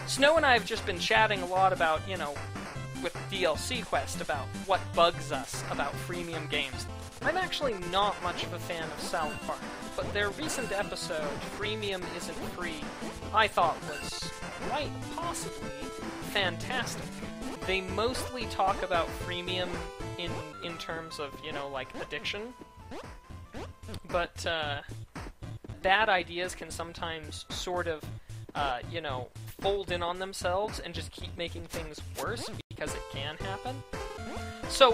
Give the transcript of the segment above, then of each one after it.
Snow and I have just been chatting a lot about, with DLC Quest, about what bugs us about freemium games. I'm actually not much of a fan of South Park, but their recent episode, Freemiumisntfree, I thought was quite possibly fantastic. They mostly talk about freemium in terms of, like addiction, but bad ideas can sometimes sort of, fold in on themselves and just keep making things worse, because it can happen. So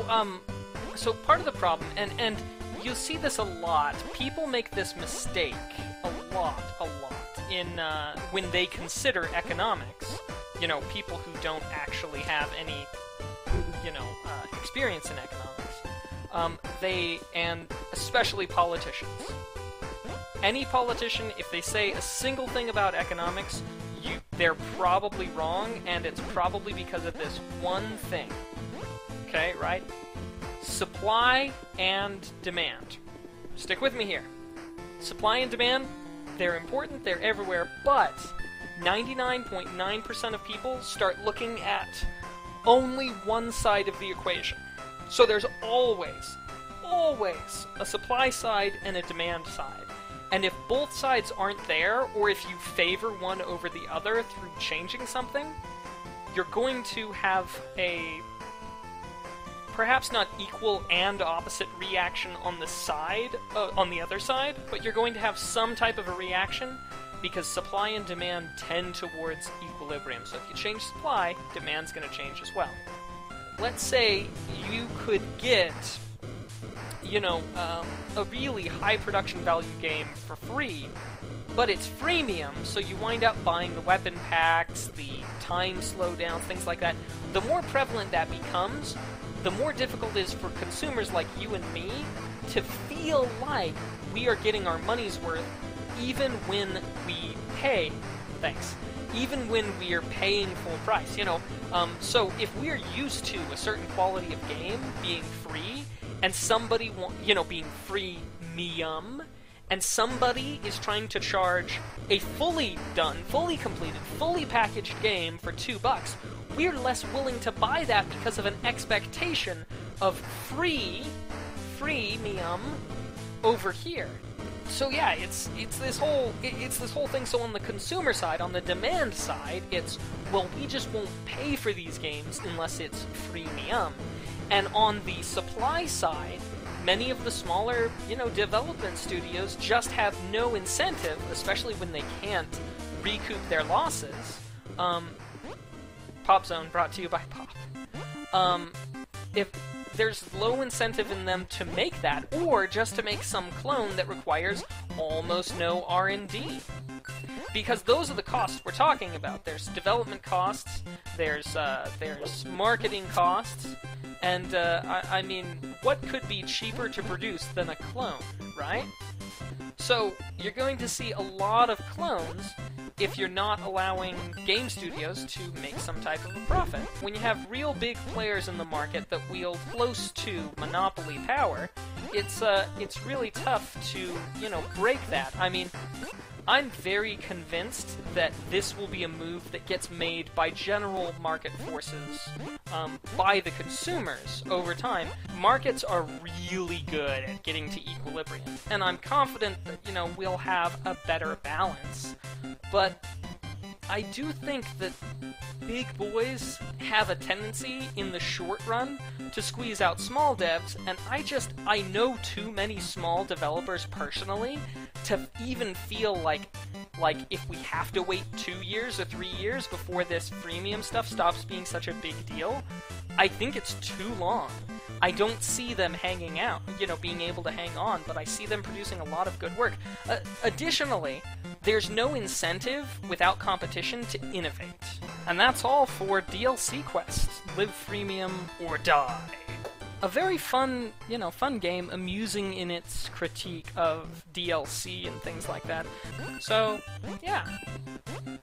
part of the problem, and you'll see this a lot, people make this mistake a lot, in when they consider economics. People who don't actually have any, experience in economics. And especially politicians. Any politician, if they say a single thing about economics, they're probably wrong, and it's probably because of this one thing. Okay, right? Supply and demand. Stick with me here. Supply and demand, they're important, they're everywhere, but 99.9% of people start looking at only one side of the equation. So there's always a supply side and a demand side. And if both sides aren't there, or if you favor one over the other through changing something, you're going to have a perhaps not equal and opposite reaction on the other side, but you're going to have some type of a reaction, because supply and demand tend towards equilibrium. So if you change supply, demand's going to change as well. Let's say you could get, a really high production value game for free, but it's freemium, so you wind up buying the weapon packs, the time slowdowns, things like that. The more prevalent that becomes, the more difficult it is for consumers like you and me to feel like we are getting our money's worth even when we pay. Even when we are paying full price, So if we're used to a certain quality of game being free, and somebody being freemium, and somebody is trying to charge a fully done, fully completed, fully packaged game for $2, we're less willing to buy that because of an expectation of freemium over here. So yeah, it's this whole thing. So on the consumer side, on the demand side, it's, well, we just won't pay for these games unless it's freemium. And on the supply side, many of the smaller, development studios just have no incentive, especially when they can't recoup their losses. Pop Zone, brought to you by Pop. If there's low incentive in them to make that, or just to make some clone that requires almost no R&D. Because those are the costs we're talking about. There's development costs, there's marketing costs, and I mean, what could be cheaper to produce than a clone, right? So you're going to see a lot of clones if you're not allowing game studios to make some type of a profit. When you have real big players in the market that wield close to monopoly power, it's really tough to, break that. I mean, I'm very convinced that this will be a move that gets made by general market forces, by the consumers over time. Markets are really good at getting to equilibrium, and I'm confident that, we'll have a better balance. But I do think that big boys have a tendency in the short run to squeeze out small devs, and I know too many small developers personally to even feel like if we have to wait 2 years or 3 years before this freemium stuff stops being such a big deal, I think it's too long. I don't see them hanging out, being able to hang on, but I see them producing a lot of good work. Additionally, there's no incentive without competition to innovate. And that's all for DLC Quest. Live freemium or die. A very fun game, amusing in its critique of DLC and things like that. So, yeah.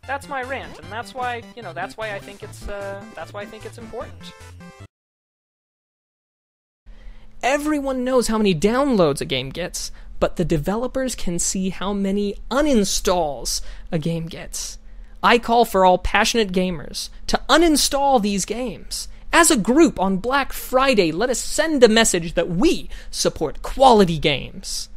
That's my rant, and that's why I think it's important. Everyone knows how many downloads a game gets, but the developers can see how many uninstalls a game gets. I call for all passionate gamers to uninstall these games. As a group on Black Friday, let us send a message that we support quality games.